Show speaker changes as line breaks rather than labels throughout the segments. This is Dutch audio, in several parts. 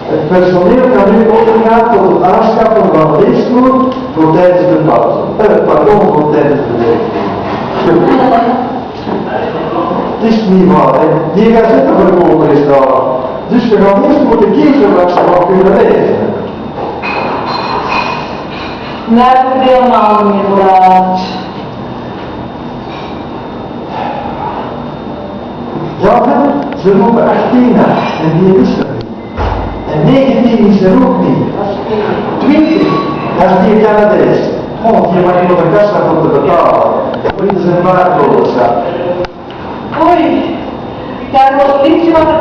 Het personeel kan nu overgaan tot het aanschaffen van leesvoer voor tijdens de pauze. Pardon, voor tijdens de leesvoer. Het is niet waar, hè. Die gazetten verkopen is daar. Dus we gaan eerst moeten kiezen wat ze nog kunnen lezen.
Nee, dat is helemaal niet vooruit.
Ja, ze roepen 18 en die is er niet. En 19 is er ook niet. 20, dat is die Canadees. Oh, die mag je nog een kast om te betalen. Vrienden zijn waardeloos.
Oei, daar wordt niks van de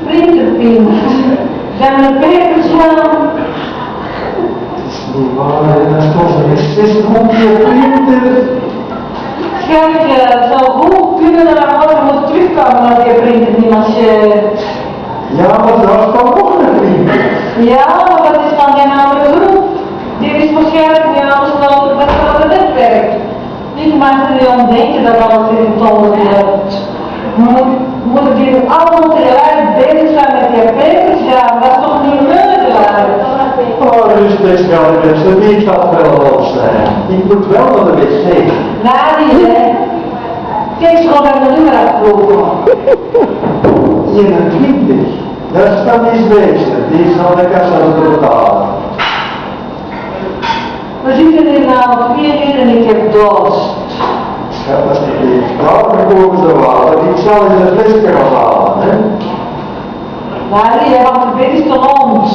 printerpin. Zijn we beter slaan?
Het is niet waar, dat is toch een 60 hoekje printer.
Schatje, het zou goed kunnen dat we morgen moeten terugkomen als je printer niet marcheert.
Ja, maar daar staat nog een printer.
Ja, maar dat is van geen andere groep. Die is waarschijnlijk niet aangesloten bij het netwerk. Ik mag er niet aan denken dat alles in het tonnen loopt. Moeten die allemaal tegelijk bezig zijn met die papers? Ja, dat is toch niet mogelijk?
Oh, rustig, schat, mensen, wie gaat wel los zijn? Ik moet wel naar de wc.
Nee, niet hè. Kijk, schat, ik heb nu maar afgelopen.
21. Dat is dan iets beter. Die is aan de kassa te betalen.
We zitten hier nou 4 uur en ik heb dorst.
Schat, alsjeblieft. Daar komen ze water. Ik zal eens een flesje gaan halen, hè?
Maar die want het bed is te ons.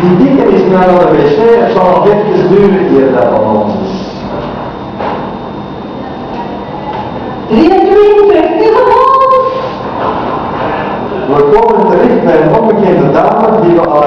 Die dikke is naar de wc. Het zal nog even duren hier dat van ons is.
23, niet gewoon.
We komen terecht bij een onbekende dame die we al